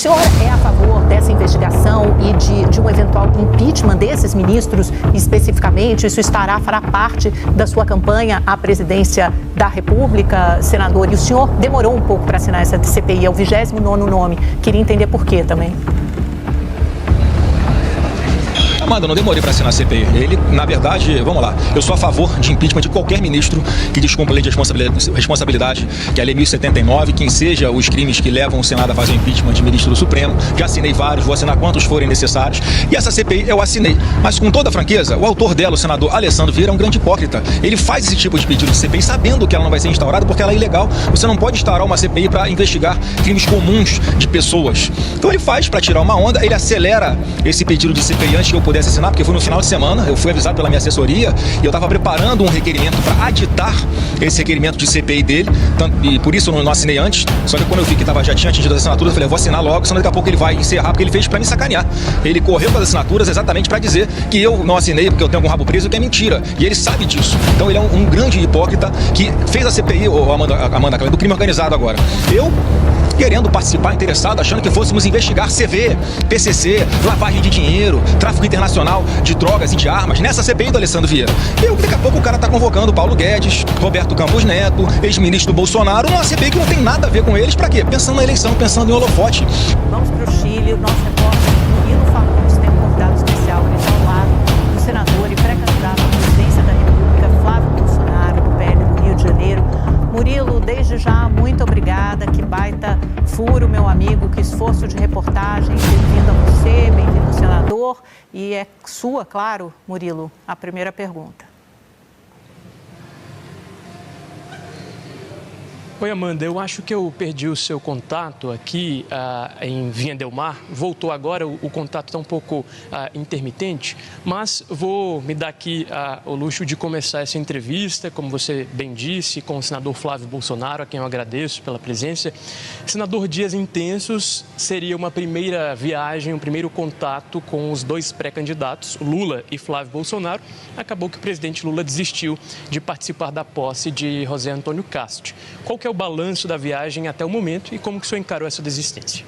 senhor é a favor dessa investigação e de um eventual impeachment desses ministros especificamente? Isso fará parte da sua campanha à presidência da República, senador? E o senhor demorou um pouco para assinar essa CPI, é o 29º nome. Queria entender por quê também. Amanda, não demorei para assinar a CPI. Ele, na verdade, vamos lá, eu sou a favor de impeachment de qualquer ministro que descumpra a lei de responsabilidade, que é a lei 1079, que enseja os crimes que levam o Senado a fazer o impeachment de ministro do Supremo. Já assinei vários, vou assinar quantos forem necessários. E essa CPI eu assinei. Mas com toda franqueza, o autor dela, o senador Alessandro Vieira, é um grande hipócrita. Ele faz esse tipo de pedido de CPI sabendo que ela não vai ser instaurada porque ela é ilegal. Você não pode instaurar uma CPI para investigar crimes comuns de pessoas. Então ele faz para tirar uma onda, ele acelera esse pedido de CPI antes que eu pudesse assinar, porque foi no final de semana, eu fui avisado pela minha assessoria e eu estava preparando um requerimento para aditar esse requerimento de CPI dele, e por isso eu não assinei antes. Só que quando eu vi que já tinha atingido as assinaturas, eu falei, eu vou assinar logo, senão daqui a pouco ele vai encerrar, porque ele fez para me sacanear. Ele correu com as assinaturas exatamente para dizer que eu não assinei porque eu tenho algum rabo preso, que é mentira. E ele sabe disso. Então ele é um grande hipócrita que fez a CPI, Amanda, do crime organizado agora. Eu querendo participar, interessado, achando que fôssemos investigar CV, PCC, lavagem de dinheiro, tráfico internacional de drogas e de armas, nessa CPI do Alessandro Vieira. E daqui a pouco o cara tá convocando Paulo Guedes, Roberto Campos Neto, ex-ministro do Bolsonaro, numa CPI que não tem nada a ver com eles. Pra quê? Pensando na eleição, pensando em holofote. Vamos pro Chile, o nosso repórter Murilo Fagundes tem um convidado especial. Ele está ao lado do senador e pré-candidato à presidência da República, Flávio Bolsonaro, do PL do Rio de Janeiro. Murilo, desde já, muito obrigada. Que baita furo, meu amigo, que esforço de reportagem. Bem-vindo a você, bem-vindo, senador. E é sua, claro, Murilo, a primeira pergunta. Oi, Amanda, eu acho que eu perdi o seu contato aqui em Vinha del Mar. Voltou agora, o contato está um pouco intermitente, mas vou me dar aqui o luxo de começar essa entrevista, como você bem disse, com o senador Flávio Bolsonaro, a quem eu agradeço pela presença. Senador, dias intensos, seria uma primeira viagem, um primeiro contato com os dois pré-candidatos, Lula e Flávio Bolsonaro. Acabou que o presidente Lula desistiu de participar da posse de José Antônio Cast. Qual que é o balanço da viagem até o momento e como que o senhor encarou essa desistência?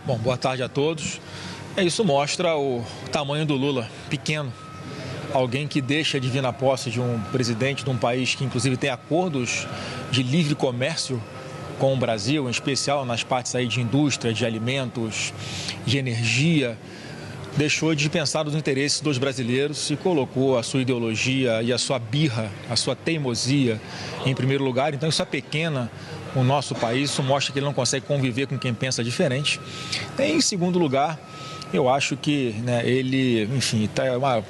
Bom, boa tarde a todos. Isso mostra o tamanho do Lula, pequeno. Alguém que deixa de vir na posse de um presidente de um país que inclusive tem acordos de livre comércio com o Brasil, em especial nas partes aí de indústria, de alimentos, de energia, deixou de pensar nos interesses dos brasileiros e colocou a sua ideologia e a sua birra, a sua teimosia em primeiro lugar. Então isso apecena o nosso país, isso mostra que ele não consegue conviver com quem pensa diferente. Em segundo lugar, eu acho que ele, enfim,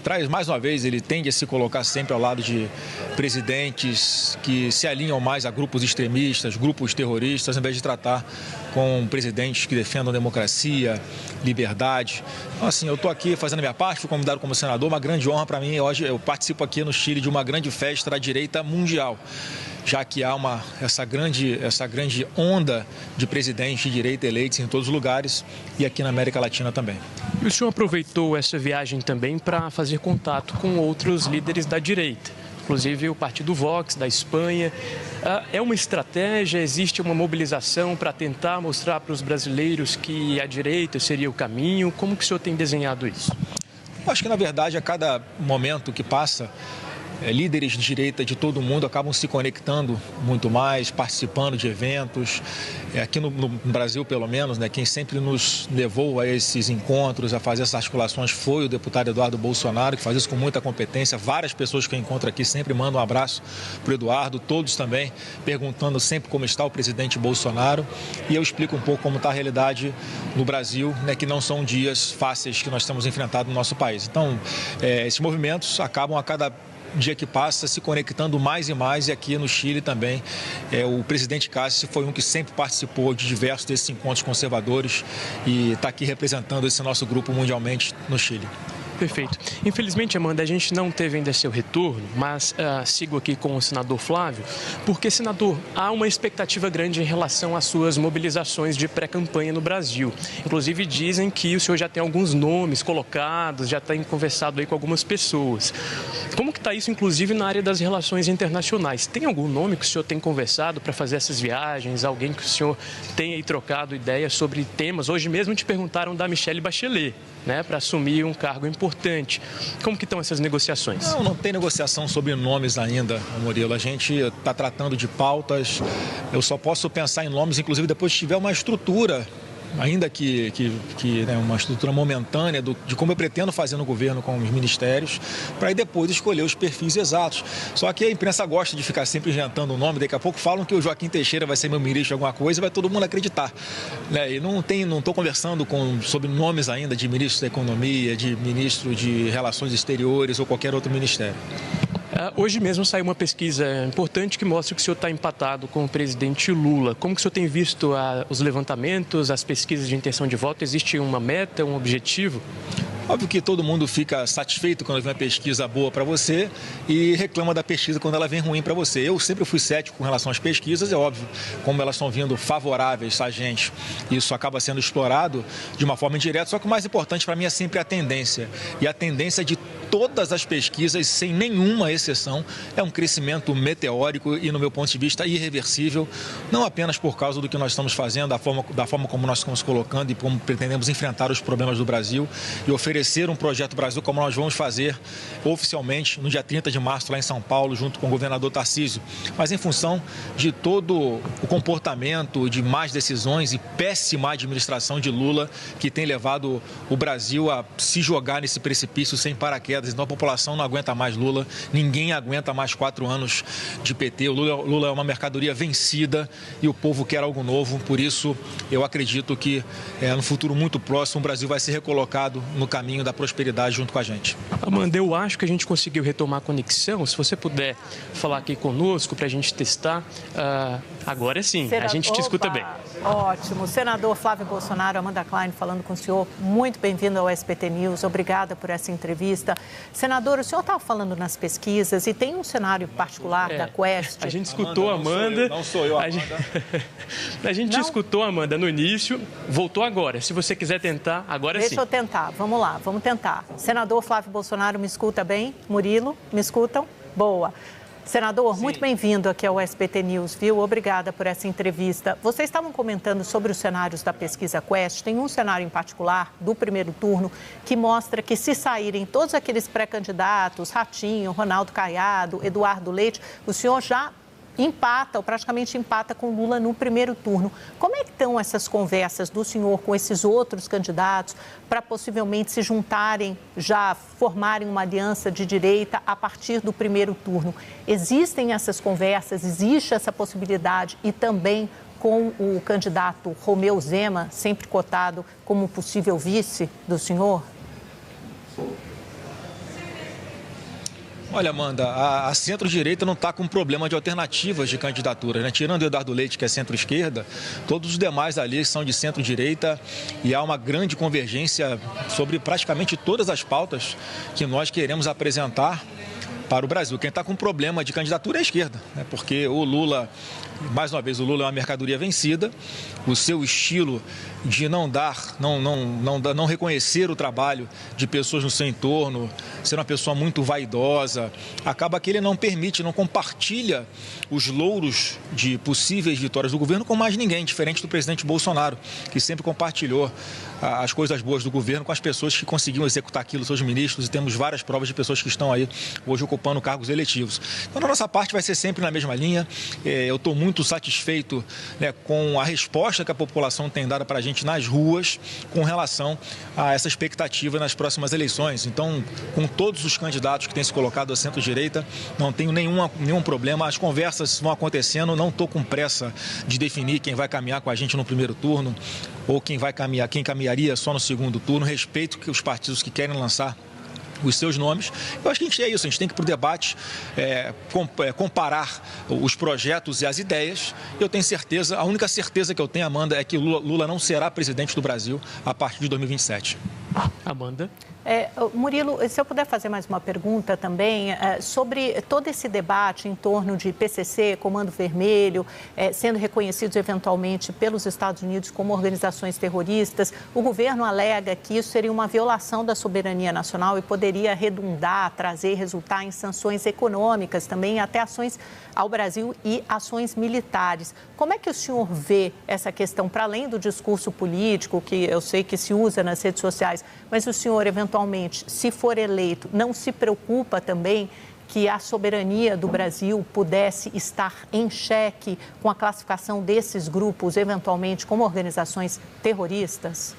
traz mais uma vez, ele tende a se colocar sempre ao lado de presidentes que se alinham mais a grupos extremistas, grupos terroristas, em vez de tratar com presidentes que defendam democracia, liberdade. Então, assim, eu estou aqui fazendo a minha parte, fui convidado como senador, uma grande honra para mim. Hoje eu participo aqui no Chile de uma grande festa da direita mundial, já que há essa grande onda de presidentes de direita eleitos em todos os lugares e aqui na América Latina também. E o senhor aproveitou essa viagem também para fazer contato com outros líderes da direita, inclusive o Partido Vox da Espanha. É uma estratégia, existe uma mobilização para tentar mostrar para os brasileiros que a direita seria o caminho? Como que o senhor tem desenhado isso? Eu acho que, na verdade, a cada momento que passa, líderes de direita de todo mundo acabam se conectando muito mais, participando de eventos. Aqui no Brasil, pelo menos, quem sempre nos levou a esses encontros, a fazer essas articulações, foi o deputado Eduardo Bolsonaro, que faz isso com muita competência. Várias pessoas que eu encontro aqui sempre mandam um abraço para o Eduardo, todos também perguntando sempre como está o presidente Bolsonaro. E eu explico um pouco como está a realidade no Brasil, que não são dias fáceis que nós temos enfrentado no nosso país. Então, esses movimentos acabam a cada dia que passa se conectando mais e mais, e aqui no Chile também o presidente Cast foi um que sempre participou de diversos desses encontros conservadores e está aqui representando esse nosso grupo mundialmente no Chile. Perfeito. Infelizmente, Amanda, a gente não teve ainda seu retorno, mas sigo aqui com o senador Flávio, porque, senador, há uma expectativa grande em relação às suas mobilizações de pré-campanha no Brasil. Inclusive, dizem que o senhor já tem alguns nomes colocados, já tem conversado aí com algumas pessoas. Como que está isso, inclusive, na área das relações internacionais? Tem algum nome que o senhor tem conversado para fazer essas viagens? Alguém que o senhor tem aí trocado ideias sobre temas? Hoje mesmo te perguntaram da Michelle Bachelet, né, para assumir um cargo importante. Como que estão essas negociações? Não tem negociação sobre nomes ainda, Murilo. A gente está tratando de pautas. Eu só posso pensar em nomes, inclusive, depois que tiver uma estrutura, ainda que né, uma estrutura momentânea de como eu pretendo fazer no governo com os ministérios, para aí depois escolher os perfis exatos. Só que a imprensa gosta de ficar sempre inventando um nome, daqui a pouco falam que o Joaquim Teixeira vai ser meu ministro de alguma coisa e vai todo mundo acreditar. Né? E não estou conversando sobre nomes ainda de ministro da Economia, de ministro de Relações Exteriores ou qualquer outro ministério. Hoje mesmo saiu uma pesquisa importante que mostra que o senhor está empatado com o presidente Lula. Como que o senhor tem visto os levantamentos, as pesquisas de intenção de voto? Existe uma meta, um objetivo? Óbvio que todo mundo fica satisfeito quando vem uma pesquisa boa para você e reclama da pesquisa quando ela vem ruim para você. Eu sempre fui cético com relação às pesquisas, é óbvio, como elas estão vindo favoráveis a gente, isso acaba sendo explorado de uma forma indireta, só que o mais importante para mim é sempre a tendência. E a tendência de todas as pesquisas, sem nenhuma exceção, é um crescimento meteórico e, no meu ponto de vista, irreversível, não apenas por causa do que nós estamos fazendo, da forma como nós estamos colocando e como pretendemos enfrentar os problemas do Brasil e oferecer um projeto Brasil como nós vamos fazer oficialmente no dia 30 de março lá em São Paulo, junto com o governador Tarcísio, mas em função de todo o comportamento de más decisões e péssima administração de Lula, que tem levado o Brasil a se jogar nesse precipício sem paraquedas. Então a população não aguenta mais Lula, ninguém aguenta mais 4 anos de PT. O Lula é uma mercadoria vencida e o povo quer algo novo. Por isso, eu acredito que no futuro muito próximo o Brasil vai ser recolocado no caminho da prosperidade junto com a gente. Amanda, eu acho que a gente conseguiu retomar a conexão. Se você puder falar aqui conosco para a gente testar, agora sim, a gente te escuta bem. Ótimo. Senador Flávio Bolsonaro, Amanda Klein falando com o senhor. Muito bem-vindo ao SBT News. Obrigada por essa entrevista. Senador, o senhor estava falando nas pesquisas e tem um cenário particular da Quest. A gente escutou a Amanda. Não sou eu, Amanda. A gente escutou a Amanda no início, voltou agora. Se você quiser tentar, agora sim. Deixa eu tentar. Vamos lá, vamos tentar. Senador Flávio Bolsonaro, me escuta bem? Murilo, me escutam? Boa. Senador, sim, muito bem-vindo aqui ao SBT News, viu? Obrigada por essa entrevista. Vocês estavam comentando sobre os cenários da pesquisa Quest. Tem um cenário em particular do primeiro turno que mostra que se saírem todos aqueles pré-candidatos, Ratinho, Ronaldo Caiado, Eduardo Leite, o senhor já empata ou praticamente empata com Lula no primeiro turno. Como é que estão essas conversas do senhor com esses outros candidatos para possivelmente se juntarem, já formarem uma aliança de direita a partir do primeiro turno? Existem essas conversas, existe essa possibilidade e também com o candidato Romeu Zema, sempre cotado como possível vice do senhor? Olha, Amanda, a centro-direita não está com problema de alternativas de candidatura, né? Tirando o Eduardo Leite, que é centro-esquerda, todos os demais ali são de centro-direita e há uma grande convergência sobre praticamente todas as pautas que nós queremos apresentar para o Brasil. Quem está com problema de candidatura é a esquerda, né? Porque o Lula, mais uma vez, o Lula é uma mercadoria vencida, o seu estilo de não reconhecer o trabalho de pessoas no seu entorno, ser uma pessoa muito vaidosa, acaba que ele não permite, não compartilha os louros de possíveis vitórias do governo com mais ninguém, diferente do presidente Bolsonaro, que sempre compartilhou as coisas boas do governo com as pessoas que conseguiam executar aquilo, seus ministros, e temos várias provas de pessoas que estão aí hoje ocupando cargos eletivos. Então, a nossa parte vai ser sempre na mesma linha. Eu estou muito satisfeito, né, com a resposta que a população tem dado para a gente nas ruas com relação a essa expectativa nas próximas eleições. Então, com todos os candidatos que têm se colocado à centro-direita, não tenho nenhum problema. As conversas vão acontecendo, não estou com pressa de definir quem vai caminhar com a gente no primeiro turno ou quem caminharia só no segundo turno. Respeito que os partidos que querem lançar os seus nomes. Eu acho que a gente tem que ir para o debate, comparar os projetos e as ideias. Eu tenho certeza, a única certeza que eu tenho, Amanda, é que Lula não será presidente do Brasil a partir de 2027. Amanda? Murilo, se eu puder fazer mais uma pergunta também sobre todo esse debate em torno de PCC, Comando Vermelho, sendo reconhecidos eventualmente pelos Estados Unidos como organizações terroristas. O governo alega que isso seria uma violação da soberania nacional e poderia redundar, resultar em sanções econômicas, também até ações ao Brasil e ações militares. Como é que o senhor vê essa questão, para além do discurso político, que eu sei que se usa nas redes sociais, mas o senhor, eventualmente, se for eleito, não se preocupa também que a soberania do Brasil pudesse estar em xeque com a classificação desses grupos, eventualmente, como organizações terroristas?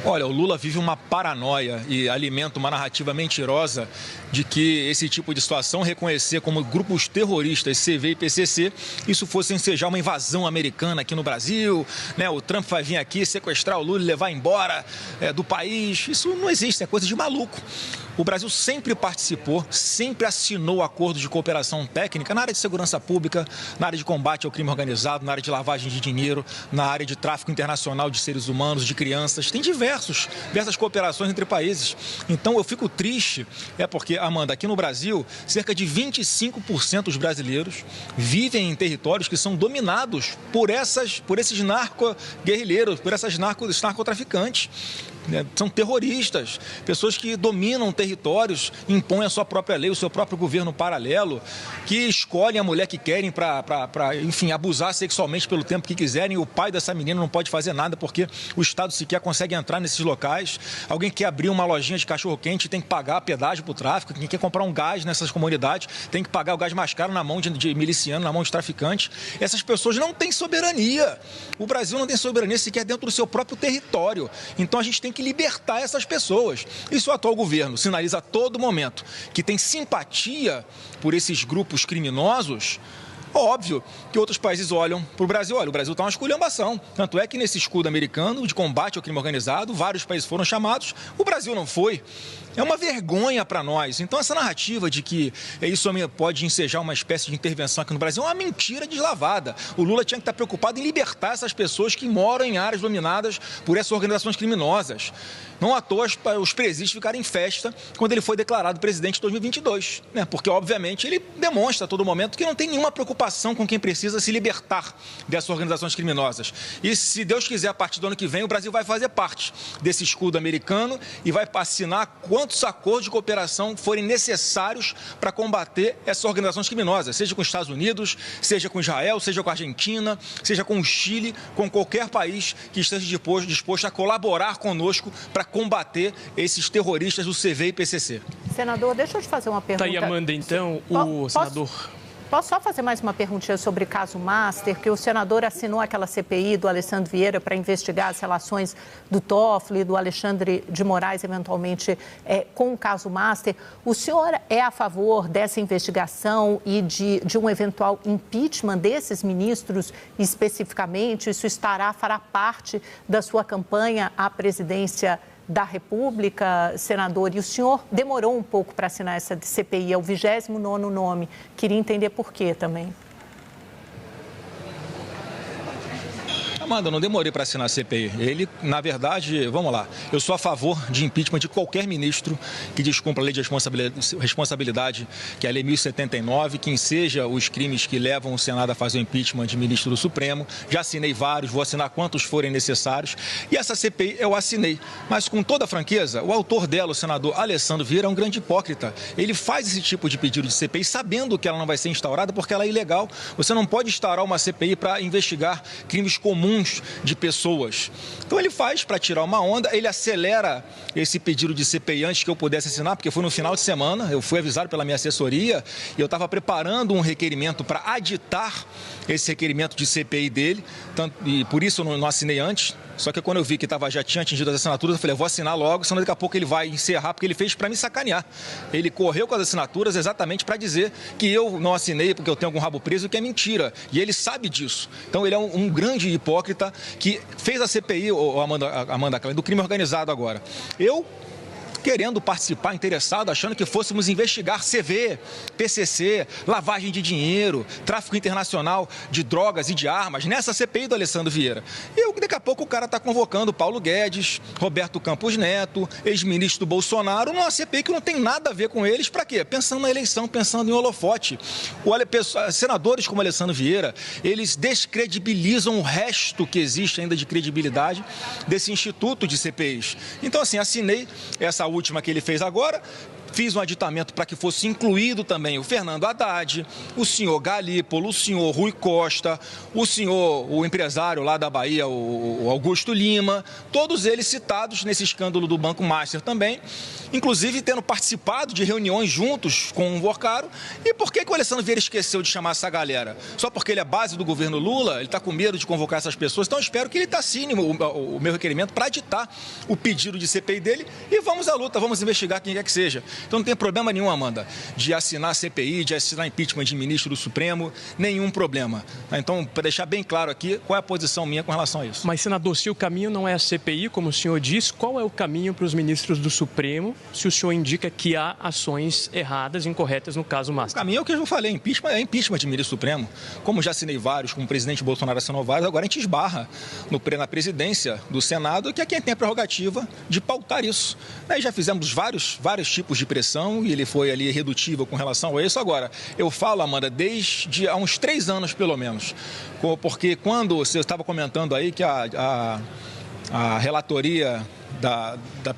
Olha, o Lula vive uma paranoia e alimenta uma narrativa mentirosa de que esse tipo de situação, reconhecer como grupos terroristas CV e PCC, isso fosse ensejar uma invasão americana aqui no Brasil, né? O Trump vai vir aqui sequestrar o Lula e levar embora do país. Isso não existe, é coisa de maluco. O Brasil sempre participou, sempre assinou acordos de cooperação técnica na área de segurança pública, na área de combate ao crime organizado, na área de lavagem de dinheiro, na área de tráfico internacional de seres humanos, de crianças. Tem diversas cooperações entre países. Então, eu fico triste, porque, Amanda, aqui no Brasil, cerca de 25% dos brasileiros vivem em territórios que são dominados por esses narco-guerrilheiros, por esses narcotraficantes. São terroristas, pessoas que dominam territórios, impõem a sua própria lei, o seu próprio governo paralelo, que escolhem a mulher que querem para enfim, abusar sexualmente pelo tempo que quiserem. O pai dessa menina não pode fazer nada porque o Estado sequer consegue entrar nesses locais. Alguém quer abrir uma lojinha de cachorro-quente tem que pagar pedágio para o tráfico. Quem quer comprar um gás nessas comunidades tem que pagar o gás mais caro na mão de miliciano, na mão de traficante. Essas pessoas não têm soberania. O Brasil não tem soberania sequer dentro do seu próprio território. Então a gente tem que libertar essas pessoas. Isso o atual governo sinaliza a todo momento que tem simpatia por esses grupos criminosos. Óbvio que outros países olham para o Brasil. Olha, o Brasil está uma esculhambação. Tanto é que nesse escudo americano de combate ao crime organizado, vários países foram chamados, o Brasil não foi. É uma vergonha para nós. Então, essa narrativa de que isso pode ensejar uma espécie de intervenção aqui no Brasil é uma mentira deslavada. O Lula tinha que estar preocupado em libertar essas pessoas que moram em áreas dominadas por essas organizações criminosas. Não à toa os presídios ficaram em festa quando ele foi declarado presidente em 2022, né? Porque, obviamente, ele demonstra a todo momento que não tem nenhuma preocupação com quem precisa se libertar dessas organizações criminosas. E, se Deus quiser, a partir do ano que vem, o Brasil vai fazer parte desse escudo americano e vai assinar quantos acordos de cooperação forem necessários para combater essas organizações criminosas, seja com os Estados Unidos, seja com Israel, seja com a Argentina, seja com o Chile, com qualquer país que esteja disposto a colaborar conosco para combater esses terroristas do CV e PCC. Senador, deixa eu te fazer uma pergunta. Tá aí, Amanda, então, senador... Posso só fazer mais uma perguntinha sobre o caso Master, que o senador assinou aquela CPI do Alessandro Vieira para investigar as relações do Toffoli e do Alexandre de Moraes, eventualmente, com o caso Master. O senhor é a favor dessa investigação e de um eventual impeachment desses ministros especificamente? Isso fará parte da sua campanha à presidência da República, senador? E o senhor demorou um pouco para assinar essa CPI, é o 29º nome. Queria entender por quê também. Amanda, eu não demorei para assinar a CPI. Ele, na verdade, vamos lá, eu sou a favor de impeachment de qualquer ministro que descumpra a lei de responsabilidade, que é a Lei 1079, que enseja os crimes que levam o Senado a fazer o impeachment de ministro do Supremo. Já assinei vários, vou assinar quantos forem necessários. E essa CPI eu assinei. Mas, com toda a franqueza, o autor dela, o senador Alessandro Vieira, é um grande hipócrita. Ele faz esse tipo de pedido de CPI sabendo que ela não vai ser instaurada porque ela é ilegal. Você não pode instaurar uma CPI para investigar crimes comuns de pessoas. Então ele faz para tirar uma onda, ele acelera esse pedido de CPI antes que eu pudesse assinar, porque foi no final de semana, eu fui avisado pela minha assessoria e eu estava preparando um requerimento para aditar esse requerimento de CPI dele, e por isso eu não assinei antes. Só que quando eu vi que já tinha atingido as assinaturas, eu falei, eu vou assinar logo, senão daqui a pouco ele vai encerrar, porque ele fez para me sacanear. Ele correu com as assinaturas exatamente para dizer que eu não assinei porque eu tenho algum rabo preso, que é mentira. E ele sabe disso. Então ele é um grande hipócrita que fez a CPI, Amanda, do crime organizado agora. Eu querendo participar, interessado, achando que fôssemos investigar CV, PCC, lavagem de dinheiro, tráfico internacional de drogas e de armas, nessa CPI do Alessandro Vieira. E daqui a pouco o cara está convocando Paulo Guedes, Roberto Campos Neto, ex-ministro do Bolsonaro, numa CPI que não tem nada a ver com eles. Para quê? Pensando na eleição, pensando em holofote. Senadores como Alessandro Vieira, eles descredibilizam o resto que existe ainda de credibilidade desse instituto de CPIs. Então, assim, assinei essa última que ele fez agora. Fiz um aditamento para que fosse incluído também o Fernando Haddad, o senhor Galípolo, o senhor Rui Costa, o empresário lá da Bahia, o Augusto Lima, todos eles citados nesse escândalo do Banco Master também, inclusive tendo participado de reuniões juntos com o Vocaro. E por que o Alessandro Vieira esqueceu de chamar essa galera? Só porque ele é base do governo Lula? Ele está com medo de convocar essas pessoas? Então eu espero que ele assine o meu requerimento para aditar o pedido de CPI dele e vamos à luta, vamos investigar quem quer que seja. Então não tem problema nenhum, Amanda, de assinar CPI, de assinar impeachment de ministro do Supremo, nenhum problema. Então, para deixar bem claro aqui, qual é a posição minha com relação a isso. Mas, senador, se o caminho não é a CPI, como o senhor diz, qual é o caminho para os ministros do Supremo, se o senhor indica que há ações erradas, incorretas no caso Master? O caminho é o que eu já falei, impeachment de ministro Supremo. Como já assinei vários, como o presidente Bolsonaro assinou vários, agora a gente esbarra na presidência do Senado, que é quem tem a prerrogativa de pautar isso. Aí já fizemos vários tipos de pressão e ele foi ali redutível com relação a isso. Agora, eu falo, Amanda, desde há uns 3 anos, pelo menos, porque quando você estava comentando aí que a relatoria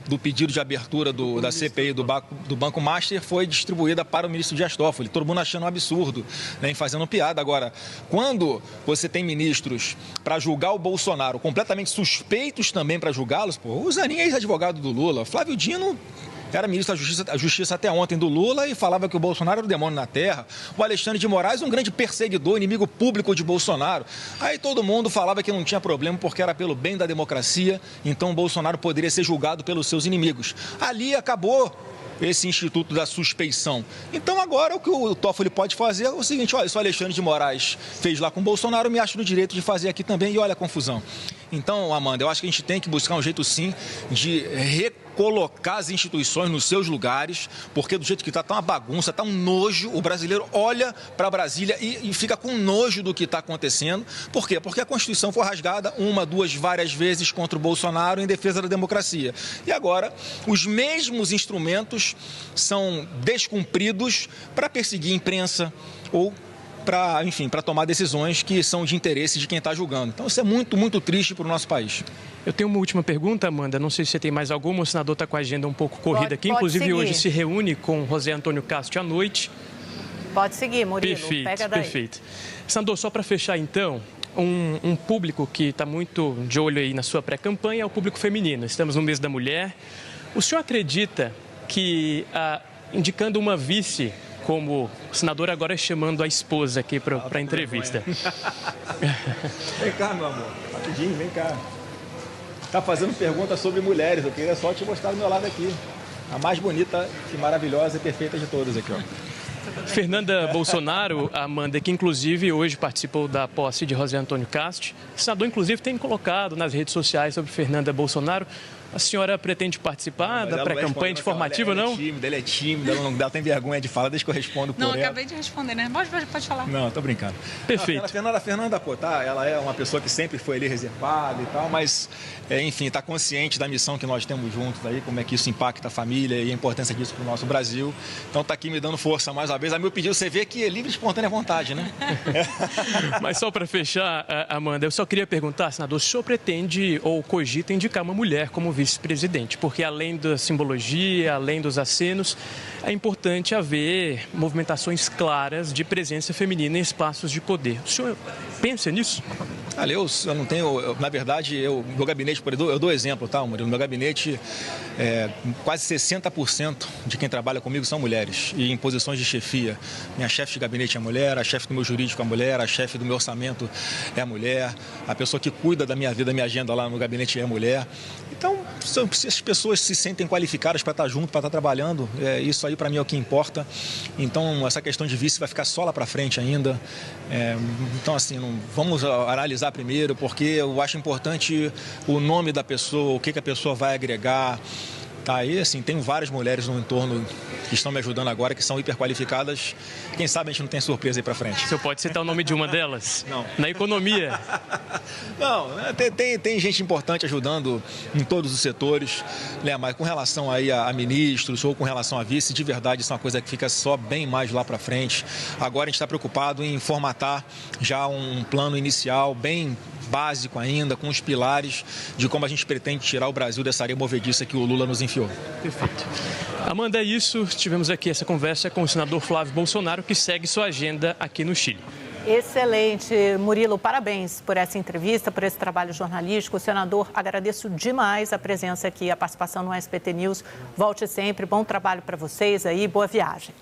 do pedido de abertura da CPI do Banco Master foi distribuída para o ministro Dias Toffoli. Todo mundo achando um absurdo, né, fazendo piada. Agora, quando você tem ministros para julgar o Bolsonaro, completamente suspeitos também para julgá-los, o Zanin é ex-advogado do Lula, Flávio Dino era ministro da Justiça até ontem do Lula e falava que o Bolsonaro era o demônio na terra. O Alexandre de Moraes, um grande perseguidor, inimigo público de Bolsonaro. Aí todo mundo falava que não tinha problema porque era pelo bem da democracia, então o Bolsonaro poderia ser julgado pelos seus inimigos. Ali acabou esse instituto da suspeição. Então agora o que o Toffoli pode fazer é o seguinte: olha, se o Alexandre de Moraes fez lá com o Bolsonaro, eu me acho no direito de fazer aqui também, e olha a confusão. Então, Amanda, eu acho que a gente tem que buscar um jeito sim de recolocar as instituições nos seus lugares, porque do jeito que está uma bagunça, está um nojo. O brasileiro olha para Brasília e fica com nojo do que está acontecendo. Por quê? Porque a Constituição foi rasgada várias vezes contra o Bolsonaro em defesa da democracia. E agora, os mesmos instrumentos são descumpridos para perseguir a imprensa ou para tomar decisões que são de interesse de quem está julgando. Então, isso é muito, muito triste para o nosso país. Eu tenho uma última pergunta, Amanda. Não sei se você tem mais alguma. O senador está com a agenda um pouco corrida aqui. Inclusive, seguir. Hoje se reúne com José Antônio Castro à noite. Pode seguir, Murilo. Perfeito, pega daí. Perfeito. Senador, só para fechar, então, um público que está muito de olho aí na sua pré-campanha é o público feminino. Estamos no mês da mulher. O senhor acredita que, indicando uma vice, como o senador agora chamando a esposa aqui para a entrevista. Vem cá, meu amor. Rapidinho, vem cá. Tá fazendo perguntas sobre mulheres. Eu queria só te mostrar do meu lado aqui. A mais bonita e maravilhosa e perfeita de todas aqui, ó. Fernanda Bolsonaro, Amanda, que inclusive hoje participou da posse de José Antônio Castro. O senador, inclusive, tem colocado nas redes sociais sobre Fernanda Bolsonaro. A senhora pretende participar da pré-campanha informativa, não? Ele é tímido, ela tem vergonha de falar, deixa que eu respondo por ela. Não, acabei de responder, né? Pode falar. Não, tô brincando. Perfeito. A Fernanda, pô, tá, ela é uma pessoa que sempre foi ali reservada e tal, mas, enfim, tá consciente da missão que nós temos juntos aí, como é que isso impacta a família e a importância disso pro nosso Brasil. Então tá aqui me dando força mais uma vez. A meu pedido, você vê que é livre e espontânea vontade, né? Mas só para fechar, Amanda, eu só queria perguntar, senador, se o senhor pretende ou cogita indicar uma mulher como vice-presidente, porque além da simbologia, além dos acenos, é importante haver movimentações claras de presença feminina em espaços de poder. O senhor pensa nisso? Olha, eu não tenho, na verdade, meu gabinete, eu dou exemplo, tá, Murilo? Meu gabinete, quase 60% de quem trabalha comigo são mulheres e em posições de chefia. Minha chefe de gabinete é mulher, a chefe do meu jurídico é mulher, a chefe do meu orçamento é mulher, a pessoa que cuida da minha vida, da minha agenda lá no gabinete é mulher. Então, se as pessoas se sentem qualificadas para estar junto, para estar trabalhando, isso aí para mim é o que importa. Então, essa questão de vice vai ficar só lá para frente ainda. Então, assim, vamos analisar primeiro, porque eu acho importante o nome da pessoa, o que a pessoa vai agregar. Aí, assim, tem várias mulheres no entorno que estão me ajudando agora, que são hiperqualificadas. Quem sabe a gente não tem surpresa aí pra frente. O senhor pode citar o nome de uma delas? Não. Na economia? Não, tem gente importante ajudando em todos os setores, né? Mas com relação aí a ministros ou com relação a vice, de verdade, isso é uma coisa que fica só bem mais lá para frente. Agora a gente está preocupado em formatar já um plano inicial bem básico ainda, com os pilares de como a gente pretende tirar o Brasil dessa areia movediça que o Lula nos enfiou. Perfeito. Amanda, é isso. Tivemos aqui essa conversa com o senador Flávio Bolsonaro, que segue sua agenda aqui no Chile. Excelente. Murilo, parabéns por essa entrevista, por esse trabalho jornalístico. Senador, agradeço demais a presença aqui, a participação no SBT News. Volte sempre. Bom trabalho para vocês aí, boa viagem.